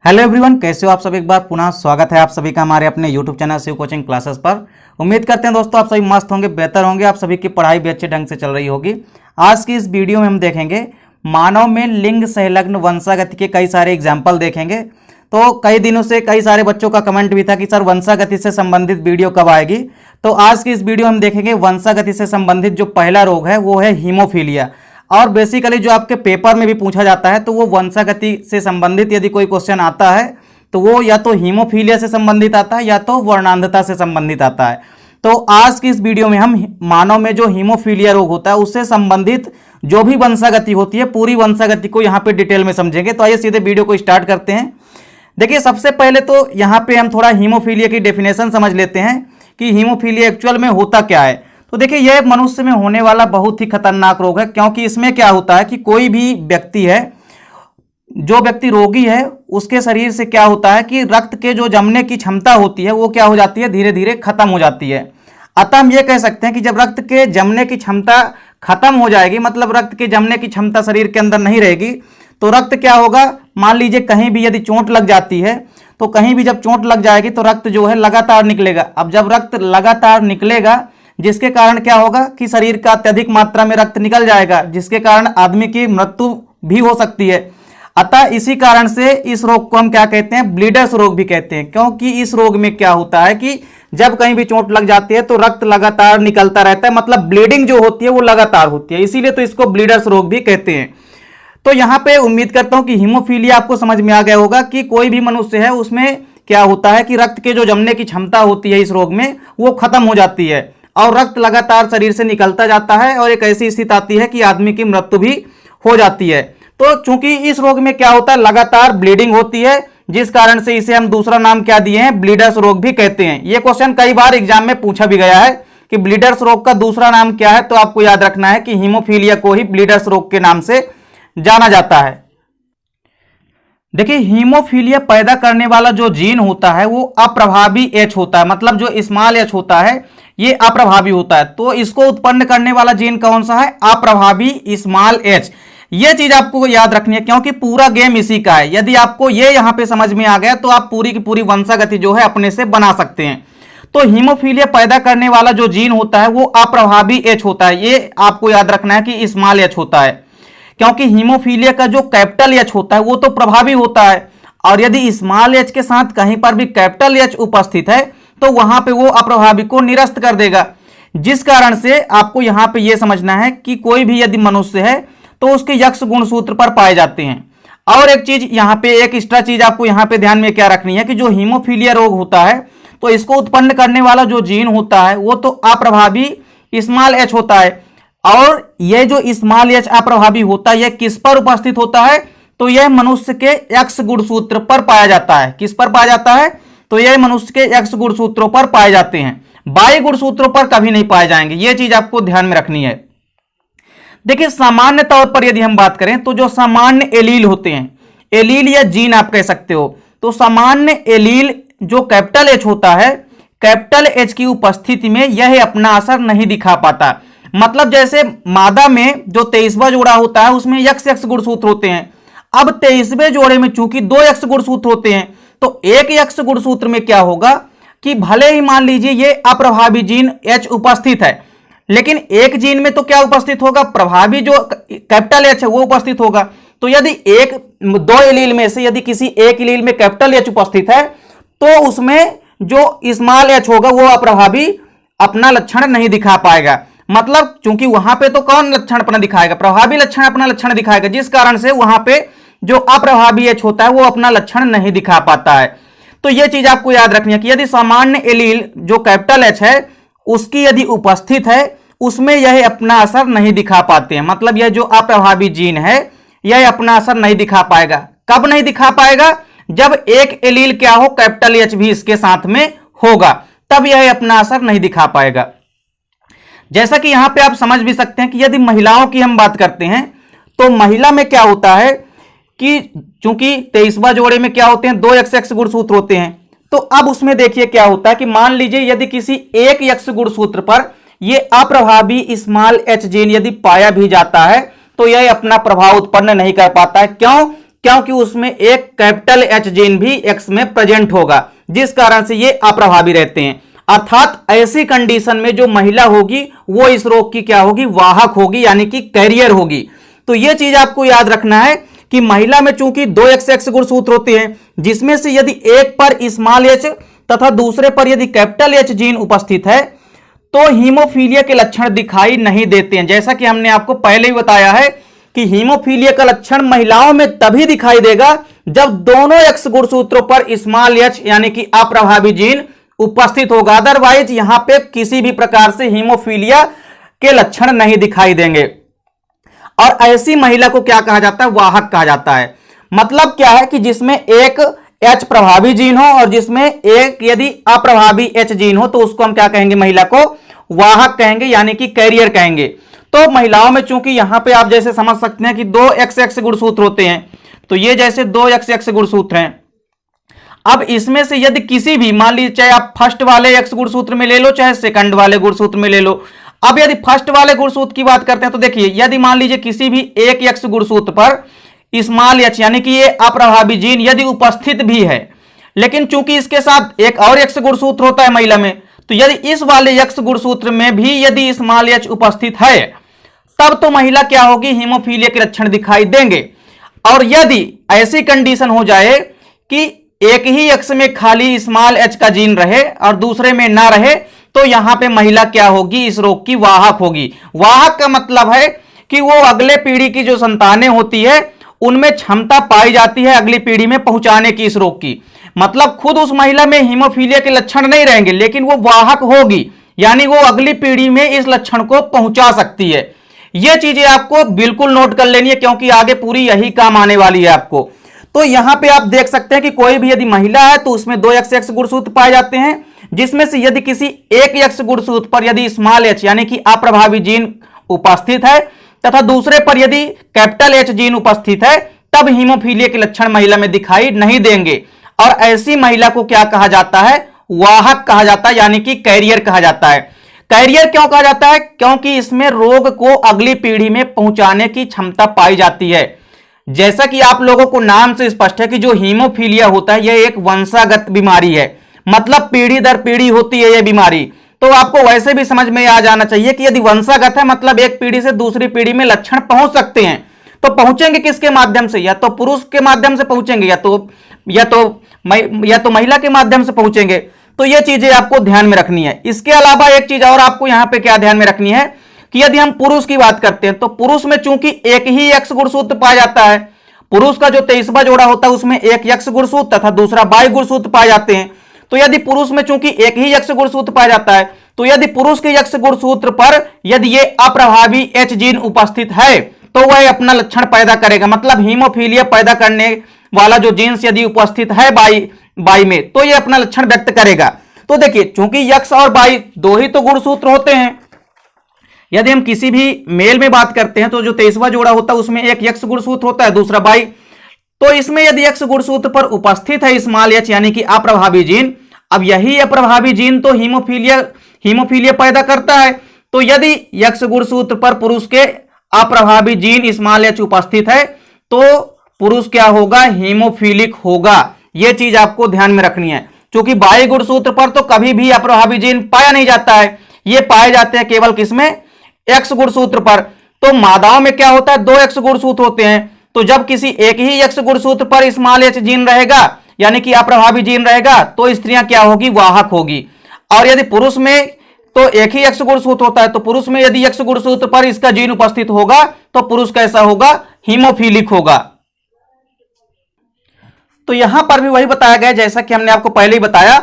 Hello everyone, कैसे हो आप सब। एक बार पुनः स्वागत है आप सभी का हमारे अपने YouTube channel Shiv coaching classes पर। उम्मीद करते हैं दोस्तों आप सभी मस्त होंगे, बेहतर होंगे, आप सभी की पढ़ाई भी अच्छे ढंग से चल रही होगी। आज की इस वीडियो में हम देखेंगे मानव में लिंग संलग्न वंशागति के कई सारे एग्जाम्पल देखेंगे। तो कई दिनों से कई सारे बच्चों का कमेंट भी था कि सर वंशागति से संबंधित वीडियो कब आएगी। तो आज की इस वीडियो में हम देखेंगे वंशागति से संबंधित जो पहला रोग है वो है हीमोफीलिया। और बेसिकली जो आपके पेपर में भी पूछा जाता है तो वो वंशागति से संबंधित यदि कोई क्वेश्चन आता है तो वो या तो हीमोफीलिया से संबंधित आता है या तो वर्णांधता से संबंधित आता है। तो आज की इस वीडियो में हम मानव में जो हीमोफीलिया रोग होता है उससे संबंधित जो भी वंशागति होती है पूरी वंशागति को यहाँ पे डिटेल में समझेंगे। तो आइए सीधे वीडियो को स्टार्ट करते हैं। देखिए, सबसे पहले तो यहाँ पे हम थोड़ा हीमोफीलिया की डेफिनेशन समझ लेते हैं कि हीमोफीलिया एक्चुअल में होता क्या है। तो देखिए, यह मनुष्य में होने वाला बहुत ही खतरनाक रोग है, क्योंकि इसमें क्या होता है कि कोई भी व्यक्ति है, जो व्यक्ति रोगी है उसके शरीर से क्या होता है कि रक्त के जो जमने की क्षमता होती है वो क्या हो जाती है, धीरे धीरे खत्म हो जाती है। अतः हम ये कह सकते हैं कि जब रक्त के जमने की क्षमता खत्म हो जाएगी, मतलब रक्त के जमने की क्षमता शरीर के अंदर नहीं रहेगी, तो रक्त क्या होगा, मान लीजिए कहीं भी यदि चोट लग जाती है तो कहीं भी जब चोट लग जाएगी तो रक्त जो है लगातार निकलेगा। अब जब रक्त लगातार निकलेगा जिसके कारण क्या होगा कि शरीर का अत्यधिक मात्रा में रक्त निकल जाएगा, जिसके कारण आदमी की मृत्यु भी हो सकती है। अतः इसी कारण से इस रोग को हम क्या कहते हैं, ब्लीडर्स रोग भी कहते हैं। क्योंकि इस रोग में क्या होता है कि जब कहीं भी चोट लग जाती है तो रक्त लगातार निकलता रहता है, मतलब ब्लीडिंग जो होती है वो लगातार होती है, इसीलिए तो इसको ब्लीडर्स रोग भी कहते हैं। तो यहाँ पे उम्मीद करता हूं कि हीमोफीलिया आपको समझ में आ गया होगा कि कोई भी मनुष्य है उसमें क्या होता है कि रक्त के जो जमने की क्षमता होती है इस रोग में वो खत्म हो जाती है और रक्त लगातार शरीर से निकलता जाता है और एक ऐसी स्थिति आती है कि आदमी की मृत्यु भी हो जाती है। तो चूंकि इस रोग में क्या होता है, लगातार ब्लीडिंग होती है, जिस कारण से इसे हम दूसरा नाम क्या दिए हैं, ब्लीडर्स रोग भी कहते हैं। यह क्वेश्चन कई बार एग्जाम में पूछा भी गया है कि ब्लीडर्स रोग का दूसरा नाम क्या है। तो आपको याद रखना है कि हीमोफीलिया को ही ब्लीडर्स रोग के नाम से जाना जाता है। देखिए, हीमोफीलिया पैदा करने वाला जो जीन होता है वो अप्रभावी एच होता है, मतलब जो स्मॉल एच होता है ये अप्रभावी होता है। तो इसको उत्पन्न करने वाला जीन कौन सा है, अप्रभावी स्मॉल एच। ये चीज आपको याद रखनी है क्योंकि पूरा गेम इसी का है। यदि आपको ये यहां पे समझ में आ गया तो आप पूरी की पूरी वंशागति जो है अपने से बना सकते हैं। तो हीमोफीलिया पैदा करने वाला जो जीन होता है वो अप्रभावी एच होता है। ये आपको याद रखना है कि स्मॉल एच होता है, क्योंकि हीमोफीलिया का जो कैपिटल एच होता है वो तो प्रभावी होता है, और यदि स्मॉल एच के साथ कहीं पर भी कैपिटल एच उपस्थित है तो वहां पे वो अप्रभावी को निरस्त कर देगा। जिस कारण से आपको यहां पे ये समझना है कि कोई भी यदि मनुष्य है तो उसके यक्ष गुणसूत्र पर पाए जाते हैं। और एक चीज यहां पे, एक एक्स्ट्रा चीज आपको यहां पे ध्यान में क्या रखनी है कि जो हीमोफीलिया रोग होता है तो इसको उत्पन्न करने वाला जो जीन होता है वो तो अप्रभावी स्मॉल एच होता है। और यह जो स्मॉल एच अप्रभावी होता है यह किस पर उपस्थित होता है, तो यह मनुष्य के एक्स गुणसूत्र पर पाया जाता है। किस पर पाया जाता है, तो यह मनुष्य के एक्स गुणसूत्रों पर पाए जाते हैं, वाई गुणसूत्रों पर कभी नहीं पाए जाएंगे। यह चीज आपको ध्यान में रखनी है। देखिए, सामान्य तौर पर यदि हम बात करें तो जो सामान्य एलील होते हैं, एलील या जीन आप कह सकते हो, तो सामान्य एलील जो कैपिटल एच होता है, कैपिटल एच की उपस्थिति में यह अपना असर नहीं दिखा पाता। मतलब जैसे मादा में जो 23वां जोड़ा होता है उसमें एक्स गुणसूत्र होते हैं। अब 23वें जोड़े में चूंकि 2 एक्स गुणसूत्र होते हैं तो एक एक्स गुणसूत्र में क्या होगा कि भले ही मान लीजिए ये अप्रभावी जीन एच उपस्थित है, लेकिन एक जीन में तो क्या उपस्थित होगा, प्रभावी जो कैपिटल एच है वो उपस्थित होगा। तो यदि दो एलील में से यदि किसी एक एलील में कैपिटल एच उपस्थित है तो उसमें जो स्मॉल एच होगा वो अप्रभावी अपना लक्षण नहीं दिखा पाएगा। मतलब चूंकि वहां पे तो कौन लक्षण अपना दिखाएगा, प्रभावी लक्षण अपना लक्षण दिखाएगा, जिस कारण से वहां पे जो अप्रभावी एच होता है वो अपना लक्षण नहीं दिखा पाता है। तो यह चीज आपको याद रखनी है कि यदि सामान्य एलील जो कैपिटल एच है उसकी यदि उपस्थित है उसमें यह अपना असर नहीं दिखा पाते हैं। मतलब यह जो अप्रभावी जीन है यह अपना असर नहीं दिखा पाएगा। कब नहीं दिखा पाएगा, जब एक एलील क्या हो, कैपिटल एच भी इसके साथ में होगा, तब यह अपना असर नहीं दिखा पाएगा। जैसा कि यहां पे आप समझ भी सकते हैं कि यदि महिलाओं की हम बात करते हैं तो महिला में क्या होता है कि चूंकि 23वां जोड़े में क्या होते हैं, 2 एक्स गुणसूत्र होते हैं। तो अब उसमें देखिए क्या होता है कि मान लीजिए यदि किसी एक एक्स गुणसूत्र पर यह अप्रभावी स्मॉल एच जीन यदि पाया भी जाता है तो यह अपना प्रभाव उत्पन्न नहीं कर पाता है। क्यों, क्योंकि उसमें एक कैपिटल एच जीन भी एक्स में प्रेजेंट होगा, जिस कारण से ये अप्रभावी रहते हैं। अर्थात ऐसी कंडीशन में जो महिला होगी वो इस रोग की क्या होगी, वाहक होगी, यानी कि कैरियर होगी। तो यह चीज आपको याद रखना है कि महिला में चूंकि दो XX गुणसूत्र होते हैं, जिसमें से यदि एक पर स्मॉल एच तथा दूसरे पर यदि कैपिटल एच जीन उपस्थित है तो हीमोफीलिया के लक्षण दिखाई नहीं देते हैं। जैसा कि हमने आपको पहले ही बताया है कि हीमोफीलिया का लक्षण महिलाओं में तभी दिखाई देगा जब दोनों एक्स गुणसूत्रों पर स्मॉल एच यानी कि अप्रभावी जीन उपस्थित होगा, अदरवाइज यहां पे किसी भी प्रकार से हीमोफीलिया के लक्षण नहीं दिखाई देंगे। और ऐसी महिला को क्या कहा जाता है, वाहक कहा जाता है। मतलब क्या है कि जिसमें एक एच प्रभावी जीन हो और जिसमें एक यदि अप्रभावी एच जीन हो तो उसको हम क्या कहेंगे, महिला को वाहक कहेंगे, यानी कि कैरियर कहेंगे। तो महिलाओं में चूंकि यहां पे आप जैसे समझ सकते हैं कि दो XX गुणसूत्र होते हैं, तो ये जैसे दो XX गुणसूत्र हैं। अब इसमें से यदि किसी भी, मान लीजिए चाहे आप फर्स्ट वाले एक्स गुणसूत्र में ले लो चाहे सेकंड वाले गुणसूत्र में ले लो। अब यदि फर्स्ट वाले गुणसूत्र की बात करते हैं तो देखिए, यदि मान लीजिए किसी भी एक एक्स गुणसूत्र पर स्मॉल एच यानी कि ये अप्रभावी जीन यदि उपस्थित भी है, लेकिन चूंकि इसके साथ एक और एक्स गुणसूत्र होता है महिला में, तो यदि इस वाले एक्स गुणसूत्र में भी यदि स्मॉल एच उपस्थित है तब तो महिला क्या होगी, हीमोफीलिया के लक्षण दिखाई देंगे। और यदि ऐसी कंडीशन हो जाए कि एक ही एक्स में खाली स्मॉल एच का जीन रहे और दूसरे में ना रहे, तो यहां पे महिला क्या होगी, इस रोग की वाहक होगी। वाहक का मतलब है कि वो अगले पीढ़ी की जो संतानें होती है उनमें क्षमता पाई जाती है अगली पीढ़ी में पहुंचाने की इस रोग की। मतलब खुद उस महिला में हीमोफीलिया के लक्षण नहीं रहेंगे, लेकिन वो वाहक होगी, यानी वो अगली पीढ़ी में इस लक्षण को पहुंचा सकती है। ये चीजें आपको बिल्कुल नोट कर लेनी है, क्योंकि आगे पूरी यही काम आने वाली है आपको। तो यहां पे आप देख सकते हैं कि कोई भी यदि महिला है तो उसमें दो XX गुणसूत्र पाए जाते हैं, जिसमें से यदि किसी एक एक्स गुणसूत्र पर यदि स्मॉल एच यानी कि अप्रभावी जीन उपस्थित है तथा दूसरे पर यदि कैपिटल एच जीन उपस्थित है, तब हीमोफीलिया के लक्षण महिला में दिखाई नहीं देंगे। और ऐसी महिला को क्या कहा जाता है, वाहक कहा जाता है, यानी कि कैरियर कहा जाता है। कैरियर क्यों कहा जाता है, क्योंकि इसमें रोग को अगली पीढ़ी में पहुंचाने की क्षमता पाई जाती है। जैसा कि आप लोगों को नाम से स्पष्ट है कि जो हीमोफीलिया होता है यह एक वंशागत बीमारी है, मतलब पीढ़ी दर पीढ़ी होती है यह बीमारी। तो आपको वैसे भी समझ में आ जाना चाहिए कि यदि वंशागत है मतलब एक पीढ़ी से दूसरी पीढ़ी में लक्षण पहुंच सकते हैं। तो पहुंचेंगे किसके माध्यम से, या तो पुरुष के माध्यम से पहुंचेंगे या तो महिला के माध्यम से पहुंचेंगे। तो ये चीजें आपको ध्यान में रखनी है। इसके अलावा एक चीज और आपको यहां पे क्या ध्यान में रखनी है कि यदि हम पुरुष की बात करते हैं तो पुरुष में चूंकि एक ही एक्स गुणसूत्र पाया जाता है, पुरुष का जो 23वां जोड़ा होता है उसमें एक एक्स गुणसूत्र तथा दूसरा बाई गुणसूत्र पाए जाते हैं। तो यदि पुरुष में चूंकि एक ही एक्स गुणसूत्र पाया जाता है, तो यदि पुरुष के एक्स गुणसूत्र पर यदि ये अप्रभावी एच जीन उपस्थित है तो वह अपना लक्षण पैदा करेगा, मतलब हीमोफीलिया पैदा करने वाला जो जीन्स यदि उपस्थित है बाई में, तो यह अपना लक्षण व्यक्त करेगा। तो देखिए, चूंकि यक्स और बाई दो ही तो गुणसूत्र होते हैं। यदि हम किसी भी मेल में बात करते हैं तो जो 23वां जोड़ा होता है उसमें एक यक्स गुणसूत्र होता है, दूसरा बाई। तो इसमें यदि यक्स गुणसूत्र पर उपस्थित है स्मॉल एच यानी कि अप्रभावी जीन, अब यही अप्रभावी जीन तो हीमोफीलिया पैदा करता है। तो यदि यक्स गुणसूत्र पर पुरुष के अप्रभावी जीन स्मॉल एच उपस्थित है तो पुरुष क्या होगा, हीमोफीलिक होगा। यह चीज आपको ध्यान में रखनी है। क्योंकि बाई गुणसूत्र पर तो कभी भी अप्रभावी जीन पाया नहीं जाता है, ये पाए जाते हैं केवल किसमें, एक्स गुणसूत्र पर। तो मादाओं में क्या होता है, दो एक्स गुणसूत्र होते हैं। तो जब किसी एक ही एक्स गुणसूत्र पर स्मॉल एच जीन रहेगा यानी कि अप्रभावी जीन रहेगा तो स्त्रियां क्या होगी, वाहक होगी। और यदि पुरुष में तो एक ही एक्स गुणसूत्र होता है, तो पुरुष में यदि एक्स गुणसूत्र पर इसका जीन उपस्थित होगा तो पुरुष कैसा होगा, हीमोफीलिक होगा। तो यहां पर भी वही बताया गया जैसा कि हमने आपको पहले ही बताया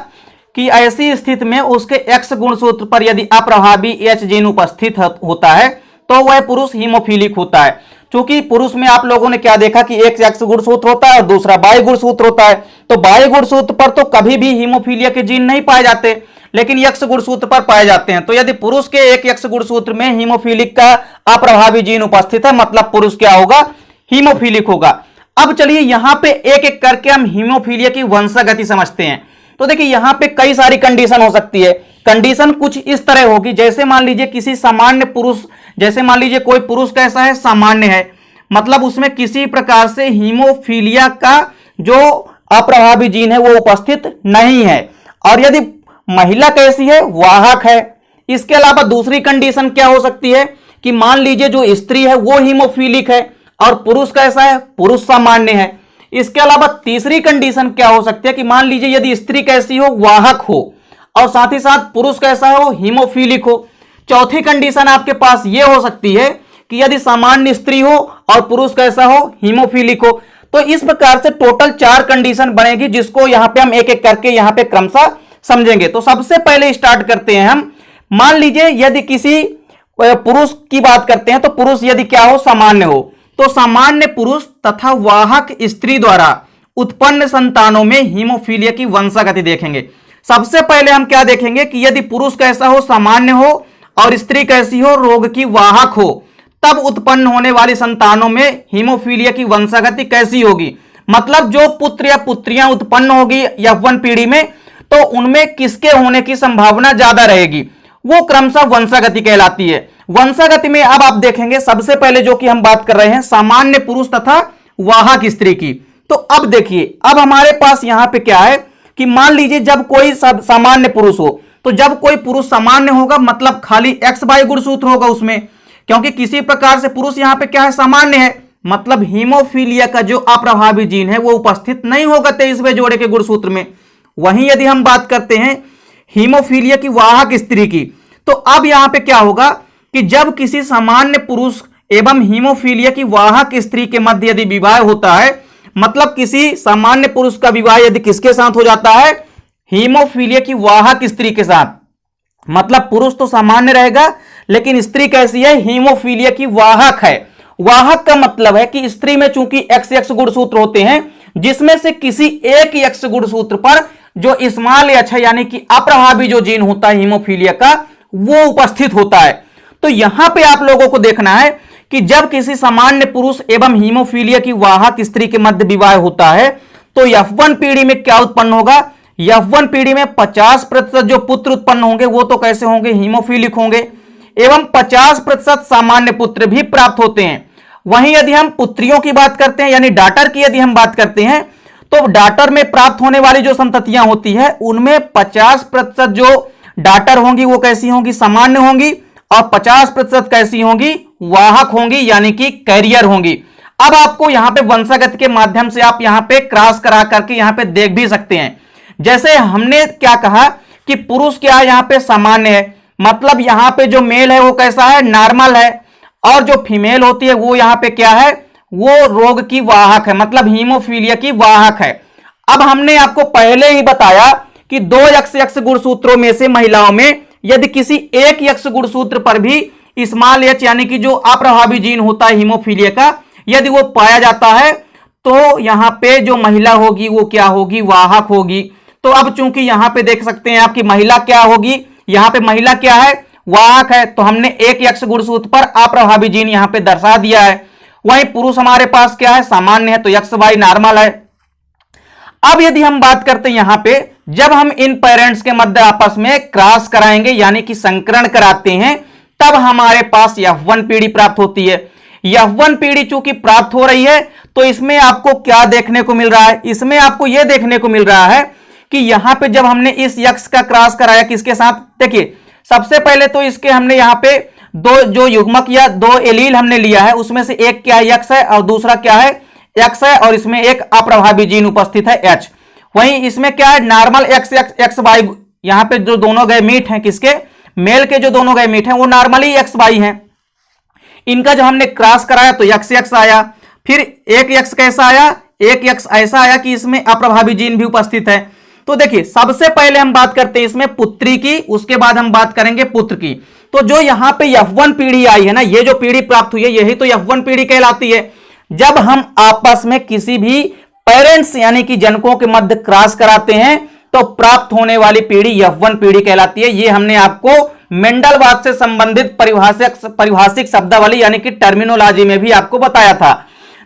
कि ऐसी स्थिति में उसके एक्स गुणसूत्र पर यदि अप्रभावी एच जीन उपस्थित होता है तो वह पुरुष हीमोफीलिक होता है। क्योंकि पुरुष में आप लोगों ने क्या देखा कि एक एक्स गुणसूत्र होता है और दूसरा बाई गुणसूत्र होता है। तो बाई गुणसूत्र पर तो कभी भी हीमोफीलिया के जीन नहीं पाए जाते, लेकिन एक्स गुणसूत्र पर पाए जाते हैं। तो यदि पुरुष के एक एक्स गुणसूत्र में हीमोफीलिक का अप्रभावी जीन उपस्थित है मतलब पुरुष क्या होगा, हीमोफीलिक होगा। अब चलिए यहां पे एक एक करके हम हीमोफीलिया की वंशागति समझते हैं। तो देखिए यहां पे कई सारी कंडीशन हो सकती है। कंडीशन कुछ इस तरह होगी, जैसे मान लीजिए किसी सामान्य पुरुष, जैसे मान लीजिए कोई पुरुष कैसा है, सामान्य है, मतलब उसमें किसी प्रकार से हीमोफीलिया का जो अप्रभावी जीन है वो उपस्थित नहीं है। और यदि महिला कैसी है, वाहक है। इसके अलावा दूसरी कंडीशन क्या हो सकती है कि मान लीजिए जो स्त्री है वो हीमोफीलिक है और पुरुष कैसा है, पुरुष सामान्य है। इसके अलावा तीसरी कंडीशन क्या हो सकती है कि मान लीजिए यदि स्त्री कैसी हो, वाहक हो, और साथ ही साथ पुरुष कैसा हो, हीमोफीलिक हो। चौथी कंडीशन आपके पास यह हो सकती है कि यदि सामान्य स्त्री हो और पुरुष कैसा हो, हीमोफीलिक हो। तो इस प्रकार से टोटल 4 कंडीशन बनेगी, जिसको यहां पे हम एक एक करके यहां पे क्रमशः समझेंगे। तो सबसे पहले स्टार्ट करते हैं हम। मान लीजिए यदि किसी पुरुष की बात करते हैं, तो पुरुष यदि क्या हो, सामान्य हो, तो सामान्य पुरुष तथा वाहक स्त्री द्वारा उत्पन्न संतानों में हीमोफीलिया की वंशागति देखेंगे। सबसे पहले हम क्या देखेंगे कि यदि पुरुष कैसा हो, सामान्य हो, और स्त्री कैसी हो, रोग की वाहक हो, तब उत्पन्न होने वाली संतानों में हीमोफीलिया की वंशागति कैसी होगी। मतलब जो पुत्र या पुत्रियां उत्पन्न होगी यौवन पीढ़ी में, तो उनमें किसके होने की संभावना ज्यादा रहेगी, वो क्रमशः वंशागति कहलाती है। वंशागति में अब आप देखेंगे सबसे पहले जो कि हम बात कर रहे हैं सामान्य पुरुष तथा वाहक स्त्री की। तो अब देखिए, अब हमारे पास यहां पे क्या है कि मान लीजिए जब कोई सामान्य पुरुष हो, तो जब कोई पुरुष सामान्य होगा मतलब खाली XY गुणसूत्र होगा उसमें, क्योंकि किसी प्रकार से पुरुष यहां पे क्या है, सामान्य है, मतलब हीमोफीलिया का जो अप्रभावी जीन है वो उपस्थित नहीं होगा 23वें जोड़े के गुणसूत्र में। वहीं यदि हम बात करते हैं हीमोफीलिया की वाहक स्त्री की, तो अब यहां पे क्या होगा कि जब किसी सामान्य पुरुष एवं हीमोफीलिया की वाहक स्त्री के मध्य यदि विवाह होता है, मतलब किसी सामान्य पुरुष का विवाह यदि किसके साथ हो जाता है, हीमोफीलिया की वाहक स्त्री के साथ, मतलब पुरुष तो सामान्य रहेगा लेकिन स्त्री कैसी है, हीमोफीलिया की वाहक है। वाहक का मतलब है कि स्त्री में चूंकि XX गुणसूत्र होते हैं, जिसमें से किसी एक X गुणसूत्र पर जो स्मॉल h है यानी कि अप्रभावी जो जीन होता है हीमोफीलिया का, वो उपस्थित होता है। तो यहां पे आप लोगों को देखना है कि जब किसी सामान्य पुरुष एवं हीमोफीलिया की वाहक स्त्री के मध्य विवाह होता है, तो यौवन पीढ़ी में क्या उत्पन्न होगा, यौवन पीढ़ी में 50% जो पुत्र उत्पन्न होंगे वो तो कैसे होंगे, हीमोफीलिक होंगे, एवं 50% सामान्य पुत्र भी प्राप्त होते हैं। वहीं यदि हम पुत्रियों की बात करते हैं यानी डाटर की यदि हम बात करते हैं, तो डाटर में प्राप्त होने वाली जो संततियां होती है उनमें 50% जो डाटर होंगी वो कैसी होंगी, सामान्य होंगी, और 50% कैसी होंगी, वाहक होंगी यानी कि कैरियर होंगी। अब आपको यहां पे वंशागत के माध्यम से आप यहां पे क्रॉस करा करके यहां पे देख भी सकते हैं। जैसे हमने क्या कहा कि पुरुष क्या है, यहां पे सामान्य है, मतलब यहां पे जो मेल है वो कैसा है, नॉर्मल है, और जो फीमेल होती है वो यहां पे क्या है, वो रोग की वाहक है, मतलब हीमोफीलिया की वाहक है। अब हमने आपको पहले ही बताया कि 2 XX गुणसूत्रों में से महिलाओं में यदि किसी एक X गुणसूत्र पर भी स्मॉल h यानी कि जो अप्रभावी जीन होता है हीमोफीलिया का, यदि वो पाया जाता है, तो यहां पे जो महिला होगी वो क्या होगी, वाहक होगी। तो अब चूंकि यहां पे देख सकते हैं आपकी महिला क्या होगी, यहां पे महिला क्या है, वाहक है, तो हमने एक X गुणसूत्र पर अप्रभावी जीन यहां पे दर्शा दिया है। वहीं पुरुष हमारे पास क्या है, सामान्य है, तो XY नॉर्मल है। अब यदि हम बात करते हैं यहां पे जब हम इन पेरेंट्स के मध्य आपस में क्रॉस कराएंगे यानी कि संकरण कराते हैं, तब हमारे पास यौवन पीढ़ी प्राप्त होती है। यौवन पीढ़ी चूंकि प्राप्त हो रही है, तो इसमें आपको क्या देखने को मिल रहा है, इसमें आपको यह देखने को मिल रहा है कि यहां पे जब हमने इस यक्ष का क्रॉस कराया किसके साथ, देखिए सबसे पहले तो इसके हमने यहां पे 2 जो युग्मक या 2 एलील हमने लिया है, उसमें से एक क्या है, यक्ष है, और दूसरा क्या है, X है, और इसमें एक अप्रभावी जीन उपस्थित है H। वहीं इसमें क्या है, नॉर्मल XY, यहां पे जो दोनों गए मीट हैं किसके, मेल के जो दोनों गए मीट हैं वो नॉर्मली XY हैं। इनका जब हमने क्रॉस कराया तो XX आया, फिर एक X कैसा आया, एक X ऐसा आया कि इसमें अप्रभावी जीन भी उपस्थित है। तो देखिए सबसे पहले हम बात करते हैं इसमें पुत्री की, उसके बाद हम बात करेंगे पुत्र की। तो जो यहां पे यौवन पीढ़ी आई है ना, ये जो पीढ़ी प्राप्त हुई है यही तो यौवन पीढ़ी कहलाती है। जब हम आपस में किसी भी पेरेंट्स यानी कि जनकों के मध्य क्रॉस कराते हैं तो प्राप्त होने वाली पीढ़ी यौवन पीढ़ी कहलाती है। ये हमने आपको मेंडलवाद से संबंधित परिभाषिक शब्दावली यानी कि टर्मिनोलॉजी में भी आपको बताया था।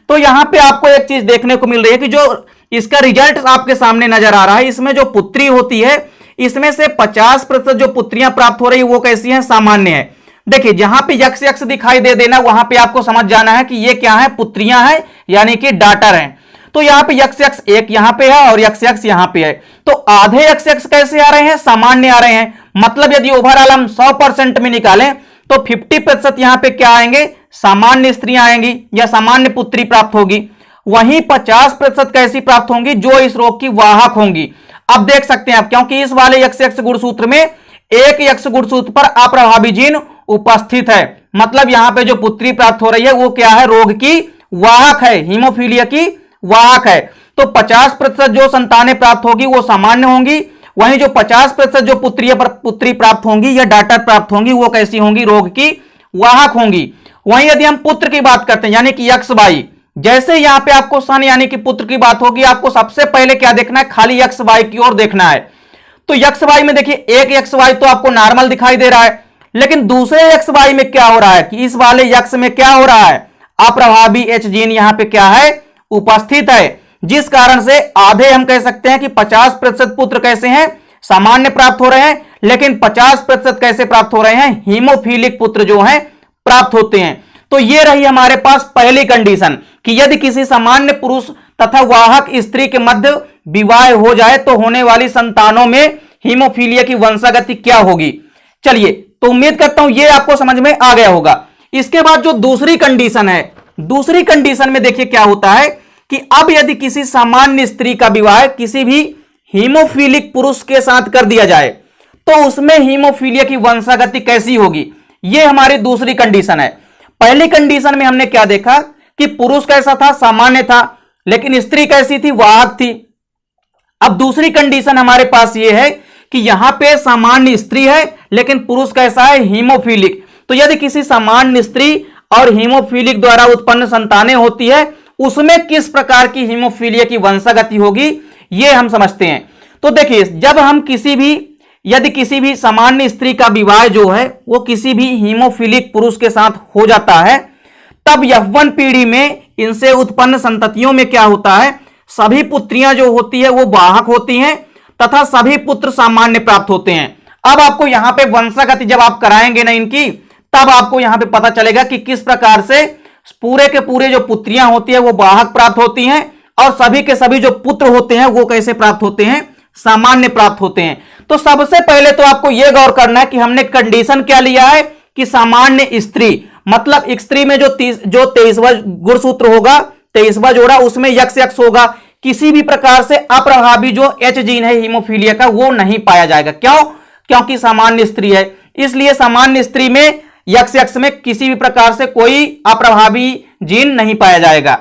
तो यहां पे आपको एक चीज देखने को मिल रही है कि जो इसका रिजल्ट आपके सामने नजर आ रहा है, इसमें जो पुत्री होती है इसमें से 50% जो पुत्रियां प्राप्त हो रही है वो कैसी हैं, सामान्य है। देखिए जहां पे यक्स यक्स दिखाई दे देना वहां पे आपको समझ जाना है कि ये क्या है, पुत्रियां हैं यानी कि डाटर हैं। तो यहां पे यक्स यक्स एक यहां पे है और यक्स यक्स यहां पे है। तो आधे यक्स यक्स कैसे आ रहे हैं, सामान्य आ रहे हैं। मतलब यदि ओवरऑल हम 100% में निकालें तो 50% यहां पे क्या आएंगे, सामान्य स्त्रियां आएंगी या सामान्य पुत्री प्राप्त होगी। वहीं 50% कैसी प्राप्त होंगी, जो इस रोग की वाहक होंगी। अब देख सकते हैं आप, क्योंकि इस वाले यक्स यक्स गुणसूत्र में एक यक्स गुणसूत्र पर अप्रभावी जीन उपस्थित है, मतलब यहां पे जो पुत्री प्राप्त हो रही है वो क्या है, रोग की वाहक है, हीमोफीलिया की वाहक है। तो 50% जो संतानें प्राप्त होगी वो सामान्य होंगी, वहीं जो 50% जो पुत्री प्राप्त होंगी या डाटर प्राप्त होंगी वो कैसी होंगी, रोग की वाहक होंगी। वहीं यदि हम पुत्र की बात करते हैं यानी कि यक्स वाई, जैसे यहां पे आपको सन यानी कि पुत्र की बात होगी, आपको सबसे पहले क्या देखना है, खाली यक्स वाई की ओर देखना है। तो यक्स वाई में देखिए एक यक्स वाई तो आपको नॉर्मल दिखाई दे रहा है, लेकिन दूसरे यक्स वाई में क्या हो रहा है कि इस वाले यक्स में क्या हो रहा है, अप्रभावी एच जीन यहां पे क्या है, उपस्थित है, जिस कारण से आधे हम कह सकते हैं कि 50% पुत्र कैसे हैं, सामान्य प्राप्त हो रहे हैं, लेकिन 50% कैसे प्राप्त हो रहे हैं, हीमोफीलिक पुत्र जो हैं प्राप्त होते हैं। तो ये रही हमारे पास पहली कंडीशन कि यदि किसी सामान्य पुरुष तथा वाहक स्त्री के मध्य विवाह हो जाए तो होने वाली संतानों में हीमोफीलिया की वंशागति क्या होगी। चलिए, तो उम्मीद करता हूं ये आपको समझ में आ गया होगा। इसके बाद जो दूसरी कंडीशन है, दूसरी कंडीशन में देखिए क्या होता है कि अब यदि किसी सामान्य स्त्री का विवाह किसी भी हीमोफीलिक पुरुष के साथ कर दिया जाए तो उसमें हीमोफीलिया की वंशागति कैसी होगी, यह हमारी दूसरी कंडीशन है। पहली कंडीशन में हमने क्या देखा कि पुरुष कैसा था, सामान्य था, लेकिन स्त्री कैसी थी, वाहक थी। अब दूसरी कंडीशन हमारे पास यह है कि यहां पे सामान्य स्त्री है लेकिन पुरुष कैसा है, हीमोफीलिक। तो यदि किसी सामान्य स्त्री और हीमोफीलिक द्वारा उत्पन्न संतानें होती है उसमें किस प्रकार की हीमोफीलिया की वंशागति होगी, यह हम समझते हैं। तो देखिए, जब हम यदि किसी भी सामान्य स्त्री का विवाह जो है वो किसी भी हीमोफीलिक पुरुष के साथ हो जाता है, तब यौवन पीढ़ी में इनसे उत्पन्न संततियों में क्या होता है, सभी पुत्रियां जो होती है वो वाहक होती हैं तथा सभी पुत्र सामान्य प्राप्त होते हैं। अब आपको यहां पे वंशागति जब आप कराएंगे ना इनकी, तब आपको यहां पे पता चलेगा कि किस प्रकार से पूरे के पूरे जो पुत्रियां होती है वो वाहक प्राप्त होती हैं और सभी के सभी जो पुत्र होते हैं वो कैसे प्राप्त होते हैं, सामान्य प्राप्त होते हैं। तो सबसे पहले तो आपको यह गौर करना है कि हमने कंडीशन क्या लिया है कि सामान्य स्त्री, मतलब स्त्री में जो 23वां गुणसूत्र होगा, 23वां जोड़ा, उसमें यक्स यक्स होगा। किसी भी प्रकार से अप्रभावी जो एच जीन है हीमोफीलिया का वो नहीं पाया जाएगा। क्यों? क्योंकि सामान्य स्त्री है, इसलिए सामान्य स्त्री में यक्स यक्स में किसी भी प्रकार से कोई अप्रभावी जीन नहीं पाया जाएगा।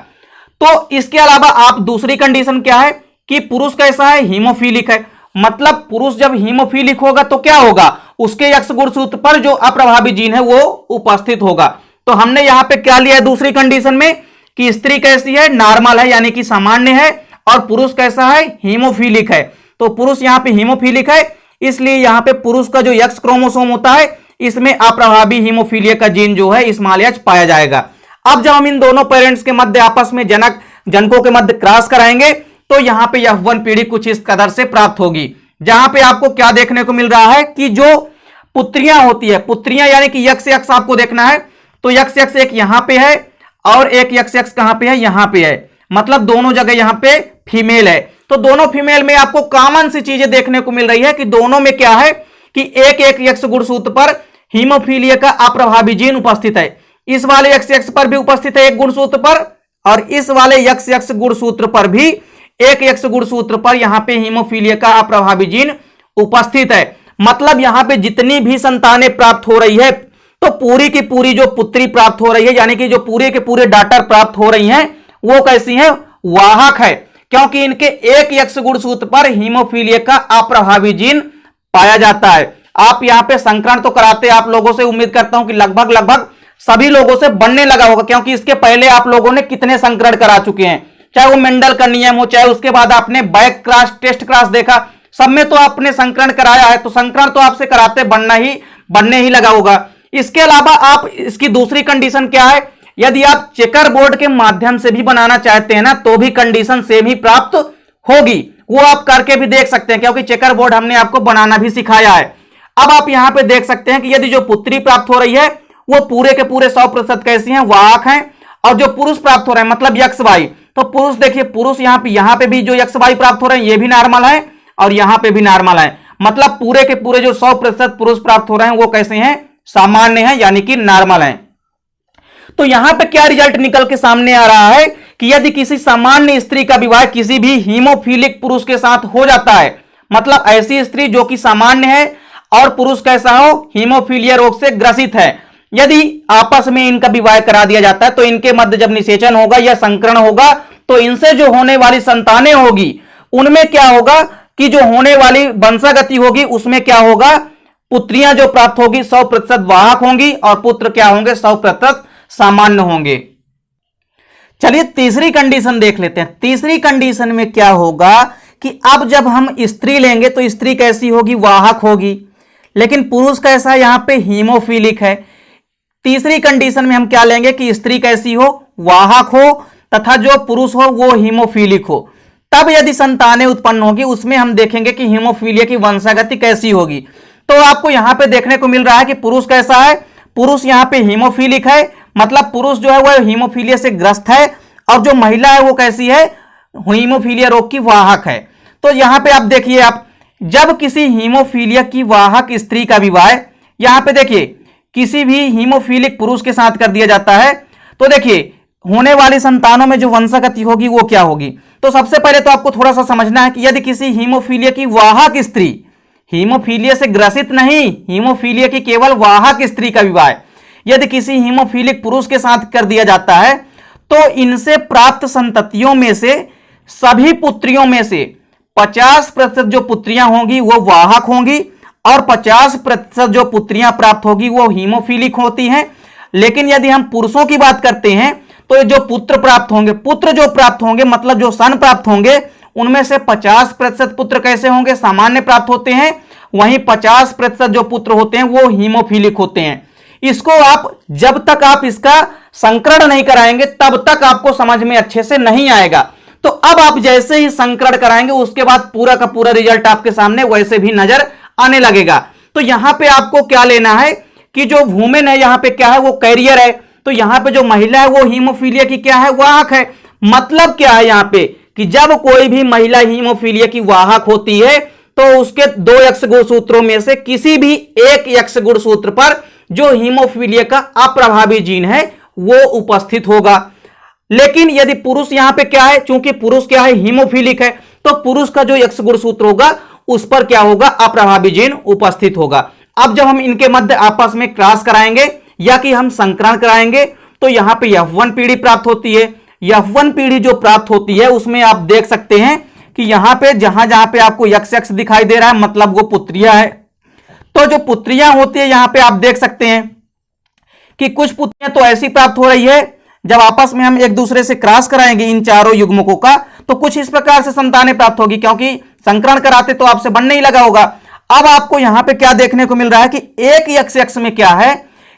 तो इसके अलावा आप दूसरी कंडीशन क्या है कि पुरुष कैसा है, हीमोफीलिक है। मतलब पुरुष जब हीमोफीलिक होगा तो क्या होगा, उसके यक्स गुणसूत्र पर जो अप्रभावी जीन है वो उपस्थित होगा। तो हमने यहां पे क्या लिया है दूसरी कंडीशन में कि स्त्री कैसी है, नॉर्मल है यानी कि सामान्य है, और पुरुष कैसा है, हीमोफीलिक है। तो पुरुष यहां पे हीमोफीलिक है, इसलिए यहां पे पुरुष का जो यक्स क्रोमोसोम होता है इसमें अप्रभावी हीमोफीलिया का जीन जो है स्मॉल एच पाया जाएगा। अब जब हम इन दोनों पेरेंट्स के मध्य आपस में जनकों के मध्य क्रॉस कराएंगे तो यहां पे यौवन पीढ़ी कुछ इस कदर से प्राप्त होगी, जहां पे आपको क्या देखने को मिल रहा है कि जो पुत्रियां होती है, पुत्रियां यानी कि यक्स यक्स आपको देखना है, तो यक्स यक्स एक यहां पे है और एक यक्स यक्स कहां पे है, यहां पे है, मतलब दोनों जगह यहां पे फीमेल है। तो दोनों फीमेल में आपको कॉमन सी चीजें देखने को मिल रही है कि दोनों में क्या है कि एक एक यक्स गुणसूत्र पर हीमोफीलिया का अप्रभावी जीन उपस्थित है। इस वाले यक्स यक्स पर भी उपस्थित है एक गुणसूत्र पर, और इस वाले यक्स यक्स गुणसूत्र पर भी एक यक्स गुणसूत्र पर यहां पे हीमोफीलिया का अप्रभावी जीन उपस्थित है। मतलब यहां पे जितनी भी संतानें प्राप्त हो रही है तो पूरी की पूरी जो पुत्री प्राप्त हो रही है यानी कि जो पूरे के पूरे डाटर प्राप्त हो रही हैं वो कैसी हैं, वाहक है, क्योंकि इनके एक यक्स गुणसूत्र पर हीमोफीलिया का अप्रभावी जीन पाया जाता है। आप यहां पे संकरण तो कराते आप लोगों से, उम्मीद करता हूं कि लगभग सभी लोगों से बनने लगा होगा, क्योंकि इसके पहले आप लोगों ने कितने संकरण करा चुके हैं, चाहे वो मेंडल का नियम हो, चाहे उसके बाद आपने बैक क्रॉस टेस्ट क्रॉस देखा, सब में तो आपने संकरण कराया है। तो संकरण तो आपसे कराते बनने ही लगा होगा। इसके अलावा आप इसकी दूसरी कंडीशन क्या है, यदि आप चेकर बोर्ड के माध्यम से भी बनाना चाहते हैं ना तो भी कंडीशन सेम ही प्राप्त होगी, वो आप करके भी देख सकते हैं, क्योंकि चेकर बोर्ड हमने आपको बनाना भी सिखाया है। अब आप यहां पे देख सकते हैं कि यदि जो पुत्री प्राप्त हो रही है वो पूरे के पूरे 100% कैसी हैं, वाहक हैं। और जो पुरुष प्राप्त हो रहे हैं मतलब एक्स वाई, तो पुरुष देखिए, पुरुष यहां पे भी जो एक्स वाई प्राप्त हो रहे हैं ये भी नॉर्मल है और यहां पे भी नॉर्मल है। मतलब पूरे के पूरे जो 100% पुरुष प्राप्त हो रहे हैं वो कैसे हैं, सामान्य हैं, यानी कि नॉर्मल हैं। तो यहां पे क्या रिजल्ट निकल के सामने आ रहा है कि यदि किसी सामान्य स्त्री का विवाह किसी भी हीमोफीलिक पुरुष के साथ हो जाता है, मतलब ऐसी स्त्री जो कि सामान्य है और पुरुष कैसा हो, हीमोफीलिया रोग से ग्रसित है, यदि आपस में इनका विवाह करा दिया जाता है तो इनके मध्य जब निषेचन होगा या संकरण होगा तो इनसे जो होने वाली संतानें होगी उनमें क्या होगा कि जो होने वाली वंशागति होगी उसमें क्या होगा, पुत्रियां जो प्राप्त होगी 100% वाहक होंगी और पुत्र क्या होंगे, 100% सामान्य होंगे। चलिए तीसरी कंडीशन देख लेते हैं। तीसरी कंडीशन में क्या होगा कि अब जब हम स्त्री लेंगे तो स्त्री कैसी होगी, वाहक होगी, लेकिन पुरुष कैसा है, यहां पे हीमोफीलिक है। तीसरी कंडीशन में हम क्या लेंगे कि स्त्री कैसी हो, वाहक हो, तथा जो पुरुष हो वो हीमोफीलिक हो। तब यदि संतानें उत्पन्न होगी उसमें हम देखेंगे कि हीमोफीलिया की वंशागति कैसी होगी। तो आपको यहां पे देखने को मिल रहा है कि पुरुष कैसा है, पुरुष यहां पे हीमोफीलिक है, मतलब पुरुष जो है वह हीमोफीलिया से ग्रस्त है, और जो महिला है वो कैसी है, हीमोफीलिया रोग की वाहक है। तो यहां पे आप देखिए, आप जब किसी हीमोफीलिया की वाहक स्त्री का विवाह यहां पे देखिए किसी भी हीमोफीलिक पुरुष के साथ कर दिया जाता है तो देखिए होने वाली संतानों में जो वंशागति होगी वो क्या होगी। तो सबसे पहले तो आपको थोड़ा सा समझना है कि यदि किसी हीमोफीलिया की वाहक स्त्री, हीमोफीलिया से ग्रसित नहीं, हीमोफीलिया की केवल वाहक स्त्री का विवाह यदि किसी हीमोफीलिक पुरुष के साथ कर दिया जाता है तो इनसे प्राप्त संततियों में से सभी पुत्रियों में से 50% जो पुत्रियां होंगी वो वाहक होंगी और 50% जो पुत्रियां प्राप्त होगी वो हीमोफीलिक होती हैं। लेकिन यदि हम पुरुषों की बात करते हैं तो जो पुत्र प्राप्त होंगे, पुत्र जो प्राप्त होंगे मतलब जो सन प्राप्त होंगे उनमें से 50% पुत्र कैसे होंगे, सामान्य प्राप्त होते हैं, वहीं 50% जो पुत्र होते हैं वो हीमोफीलिक होते हैं। इसको आप जब तक आप इसका संकरण नहीं कराएंगे तब तक आपको समझ में अच्छे से नहीं आएगा। तो अब आप जैसे ही संकरण कराएंगे उसके बाद पूरा का पूरा रिजल्ट आपके सामने वैसे भी नजर आने लगेगा। तो यहां पे आपको क्या लेना है कि जो वुमेन है यहां पे क्या है, वो कैरियर है, तो यहां पे जो महिला है वो हीमोफीलिया की क्या है, वाहक है। मतलब क्या है यहां पे कि जब कोई भी महिला हीमोफीलिया की वाहक होती है तो उसके 2 एक्स गुणसूत्रों में से किसी भी एक एक्स गुणसूत्र पर जो हीमोफीलिया का अप्रभावी जीन है वो उपस्थित होगा। लेकिन यदि पुरुष यहां पे क्या है, चूंकि पुरुष क्या है, हीमोफीलिक है, तो पुरुष का जो एक्स गुणसूत्र होगा उस पर क्या होगा, अप्रभावी जीन उपस्थित होगा। अब जब हम इनके मध्य आपस में क्रॉस कराएंगे या कि हम संकरण कराएंगे तो यहां पे F1 पीढ़ी प्राप्त होती है। F1 पीढ़ी जो प्राप्त होती है उसमें आप देख सकते हैं कि यहां पे जहां जहां पे आपको XX दिखाई दे रहा है मतलब वो पुत्रियां है। तो जो पुत्रियां होती है यहां पे आप देख सकते हैं कि कुछ पुत्रियां तो ऐसी प्राप्त हो रही है, जब आपस में हम एक दूसरे से क्रॉस कराएंगे इन चारों युग्मकों का तो कुछ इस प्रकार से संतानें प्राप्त होगी, क्योंकि संकरण कराते तो आपसे बनने ही लगा होगा। अब आपको यहां पे क्या देखने को मिल रहा है कि एक XX में क्या है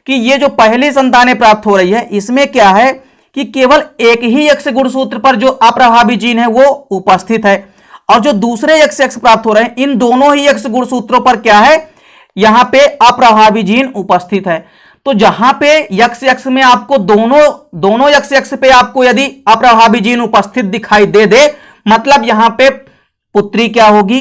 कि ये जो पहली संतानें प्राप्त हो रही है इसमें क्या है कि केवल एक ही एक्स गुणसूत्र पर जो अप्रभावी जीन है वो उपस्थित है, और जो दूसरे XX प्राप्त हो रहे हैं इन दोनों ही एक्स गुणसूत्रों पर क्या है, यहां पे अप्रभावी जीन उपस्थित है। तो जहां पे XX में आपको दोनों XX पे आपको यदि अप्रभावी जीन उपस्थित दिखाई दे मतलब यहां पे पुत्री क्या होगी,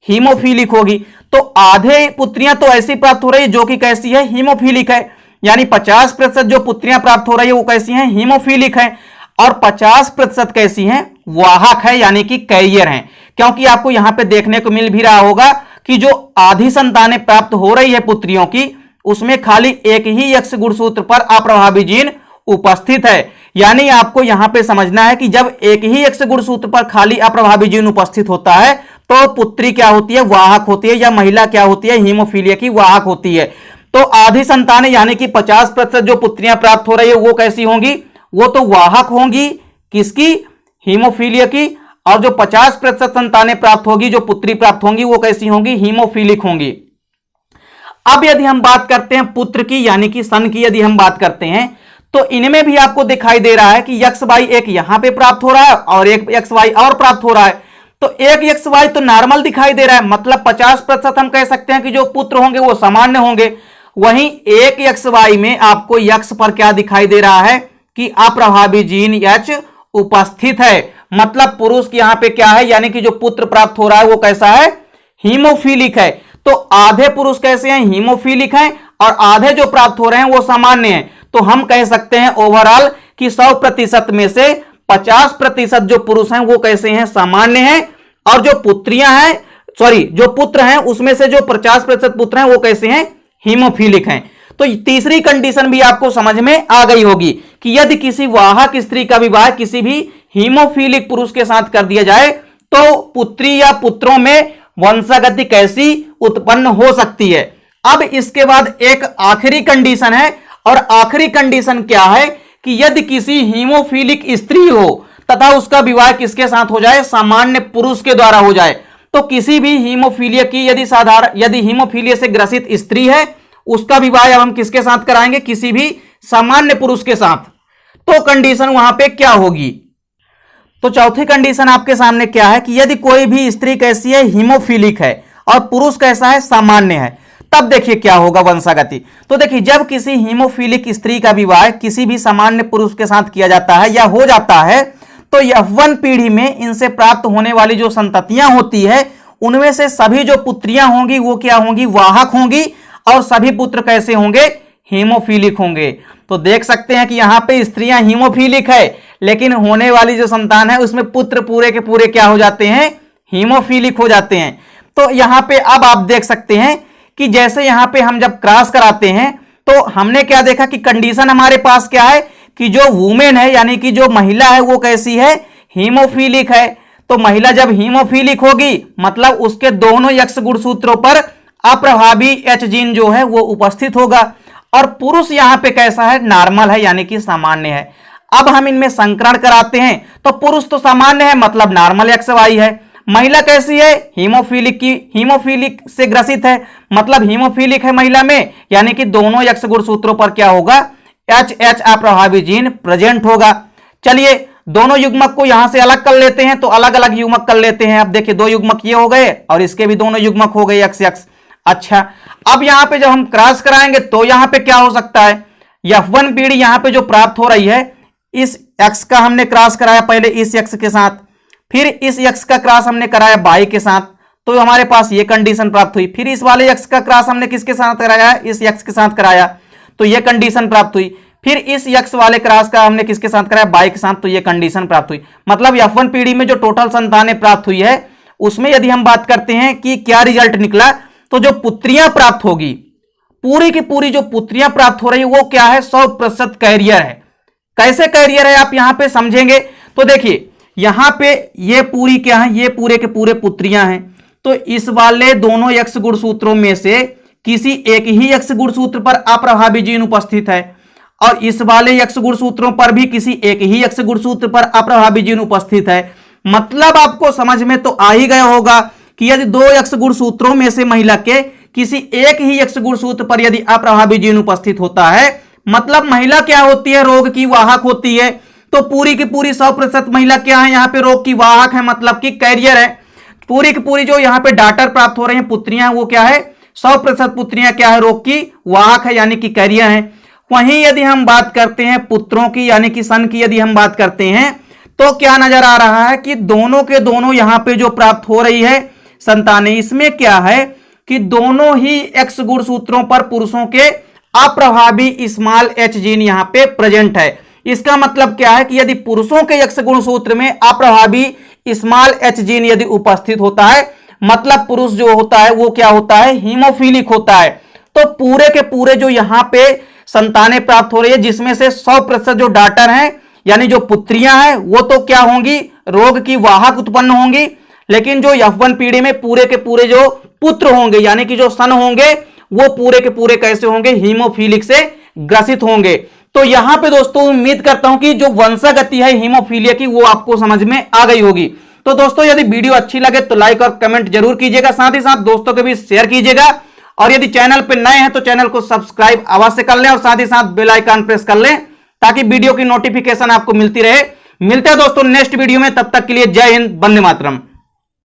हीमोफीलिक होगी। तो आधे पुत्रियां तो ऐसी प्राप्त हो रही है जो कि कैसी है, हीमोफीलिक है, यानी 50% जो पुत्रियां प्राप्त हो रही है वो कैसी हैं, हीमोफीलिक है, और 50% कैसी हैं, वाहक है यानी कि कैरियर हैं। क्योंकि आपको यहां पे देखने को मिल भी रहा होगा कि जो आधी संतानें प्राप्त हो रही है पुत्रियों की उसमें खाली एक ही एक्स गुणसूत्र पर अप्रभावी जीन उपस्थित है। यानी आपको यहां पे समझना है कि जब एक ही एक्स गुणसूत्र पर खाली अप्रभावी जीन उपस्थित होता है तो पुत्री क्या होती है, वाहक होती है, या महिला क्या होती है, हीमोफीलिया की वाहक होती है। तो आधी संतानें यानी कि 50% जो पुत्रियां प्राप्त हो रही है वो कैसी होंगी, वो तो वाहक होंगी किसकी, हीमोफीलिया की, और जो 50% संतानें प्राप्त होगी, जो पुत्री प्राप्त होंगी वो कैसी होंगी, हीमोफीलिक होंगी। अब यदि हम बात करते हैं पुत्र की यानी कि सन की, यदि हम बात करते हैं तो इनमें भी आपको दिखाई दे रहा है कि XY एक यहां पे प्राप्त हो रहा है और एक XY और प्राप्त हो रहा है। तो एक XY तो नॉर्मल दिखाई दे रहा है, मतलब 50% हम कह सकते हैं कि जो पुत्र होंगे वो सामान्य होंगे, वहीं एक XY में आपको X पर क्या दिखाई दे रहा है कि अप्रभावी जीन H उपस्थित है। मतलब पुरुष की यहां पे क्या है, यानी कि जो पुत्र प्राप्त हो रहा है वो कैसा है, हीमोफीलिक है। तो आधे पुरुष कैसे हैं, हीमोफीलिक हैं, और आधे जो प्राप्त हो रहे हैं वो सामान्य हैं। तो हम कह सकते हैं ओवरऑल कि 100% में से 50% जो पुरुष हैं वो कैसे हैं, सामान्य हैं, और जो पुत्रियां हैं, सॉरी जो पुत्र हैं उसमें से जो 50% पुत्र हैं वो कैसे हैं, हीमोफीलिक हैं। तो तीसरी कंडीशन भी आपको समझ में आ गई होगी कि यदि किसी वाहक स्त्री का विवाह किसी भी हीमोफीलिक पुरुष के साथ कर दिया जाए तो पुत्री या पुत्रों में वंशागति कैसी उत्पन्न हो सकती है। अब इसके बाद एक आखिरी कंडीशन है, और आखिरी कंडीशन क्या है कि यदि किसी हीमोफीलिक स्त्री हो तथा उसका विवाह किसके साथ हो जाए, सामान्य पुरुष के द्वारा हो जाए। तो किसी भी हीमोफीलिया की यदि हीमोफीलिया से ग्रसित स्त्री है उसका विवाह अब हम किसके साथ कराएंगे, किसी भी सामान्य पुरुष के साथ। तो कंडीशन वहां पे क्या होगी, तो चौथी कंडीशन आपके सामने क्या है कि यदि कोई भी स्त्री कैसी है, हीमोफीलिक है, और पुरुष कैसा है, सामान्य है, तब देखिए क्या होगा वंशागति। तो देखिए जब किसी हीमोफीलिक स्त्री का विवाह किसी भी सामान्य पुरुष के साथ किया जाता है या हो जाता है तो यौवन पीढ़ी में इनसे प्राप्त होने वाली जो संततियां होती है उनमें से सभी जो पुत्रियां होंगी वो क्या होंगी, वाहक होंगी, और सभी पुत्र कैसे होंगे, हीमोफीलिक होंगे। तो देख सकते हैं कि यहां पे स्त्रियां हीमोफीलिक है, लेकिन होने वाली जो संतान है उसमें पुत्र पूरे के पूरे क्या हो जाते हैं, हीमोफीलिक हो जाते हैं। तो यहां पे अब आप देख सकते हैं कि जैसे यहां पे हम जब क्रॉस कराते हैं तो हमने क्या देखा कि कंडीशन हमारे पास क्या है कि जो वुमेन है यानी कि जो महिला है वो कैसी है, हीमोफीलिक है। तो महिला जब हीमोफीलिक होगी मतलब उसके दोनों X गुणसूत्रों पर अप्रभावी H जीन जो है वो उपस्थित होगा, और पुरुष यहां पे कैसा है, नॉर्मल है यानी कि सामान्य है। अब हम इनमें संकरण कराते हैं तो पुरुष तो सामान्य है मतलब नॉर्मल XY है, महिला कैसी है, हीमोफीलिक से ग्रसित है मतलब हीमोफीलिक है महिला में, यानी कि दोनों X गुणसूत्रों पर क्या होगा, HH अप्रभावी जीन प्रेजेंट होगा। चलिए दोनों युग्मक को यहां से अलग कर लेते हैं, तो अलग अलग युग्मक कर लेते हैं। अब देखिए दो युग्मक ये हो गए और इसके भी दोनों युग्मक हो गए XX। अच्छा अब यहां पे जब हम क्रॉस कराएंगे तो यहां पे क्या हो सकता है, F1 पीढ़ी यहां पे जो प्राप्त हो रही है, इस X का हमने क्रॉस कराया पहले इस X के साथ, फिर इस X का क्रॉस हमने कराया Y के साथ, तो हमारे पास ये कंडीशन प्राप्त हुई। फिर इस वाले X का क्रॉस हमने किसके साथ कराया, इस X के साथ कराया, तो ये कंडीशन प्राप्त हुई। फिर इस X वाले क्रॉस का हमने किसके साथ कराया, Y के साथ, तो ये कंडीशन प्राप्त हुई। मतलब F1 पीढ़ी में जो टोटल संतानें प्राप्त हुई है उसमें यदि हम बात करते हैं कि क्या रिजल्ट निकला, तो जो पुत्रियां प्राप्त होगी, पूरी की पूरी जो पुत्रियां प्राप्त हो रही है वो क्या है, 100% कैरियर है। कैसे कैरियर है आप यहां पे समझेंगे। तो देखिए यहां पे ये पूरी क्या है, ये पूरे के पूरे पुत्रियां हैं। तो इस वाले दोनों X गुणसूत्रों में से किसी एक ही X गुणसूत्र पर अप्रभावी जीन उपस्थित है, और इस वाले X गुणसूत्रों पर भी किसी एक ही X गुणसूत्र पर अप्रभावी जीन उपस्थित है। मतलब आपको समझ में तो आ ही गया होगा कि यदि दो X गुणसूत्रों में से महिला के किसी एक ही X गुणसूत्र पर यदि अप्रभावी जीन उपस्थित होता है, मतलब महिला क्या होती है, रोग की वाहक होती है। तो पूरी की पूरी 100% महिला क्या है, यहाँ पे रोग की वाहक है, मतलब कि कैरियर है। पूरी की पूरी जो यहाँ पे डाटर प्राप्त हो रहे हैं पुत्रियां, वो क्या है, 100% पुत्रियां क्या है, रोग की वाहक है यानी कि कैरियर है। वहीं यदि हम बात करते हैं पुत्रों की यानी कि सन की यदि हम बात करते हैं तो क्या नजर आ रहा है कि दोनों के दोनों यहां पे जो प्राप्त हो रही है संतानें, इसमें क्या है कि दोनों ही X गुणसूत्रों पर पुरुषों के अप्रभावी स्मॉल H जीन यहां पे प्रेजेंट है। इसका मतलब क्या है कि यदि पुरुषों के X गुणसूत्र में अप्रभावी स्मॉल H जीन यदि उपस्थित होता है, मतलब पुरुष जो होता है वो क्या होता है, हीमोफीलिक होता है। तो पूरे के पूरे जो यहां पे संतानें प्राप्त हो रही है जिसमें से 100% जो डाटर हैं यानी जो पुत्रियां हैं वो तो क्या होंगी, रोग की वाहक उत्पन्न होंगी। लेकिन जो F1 पीढ़ी में पूरे के पूरे जो पुत्र होंगे यानी कि जो सन होंगे वो पूरे के पूरे कैसे होंगे, हीमोफीलिक से ग्रसित होंगे। तो यहां पे दोस्तों उम्मीद करता हूं कि जो वंशागति है हीमोफीलिया की वो आपको समझ में आ गई होगी। तो दोस्तों यदि वीडियो अच्छी लगे तो लाइक और कमेंट जरूर कीजिएगा, साथ ही साथ दोस्तों के भी शेयर कीजिएगा, और यदि चैनल पे नए हैं तो चैनल को सब्सक्राइब अवश्य कर लें और साथ ही साथ बेल आइकन प्रेस कर लें ताकि वीडियो की नोटिफिकेशन आपको मिलती रहे। मिलते हैं दोस्तों नेक्स्ट वीडियो में, तब तक के लिए जय हिंद, वंदे मातरम।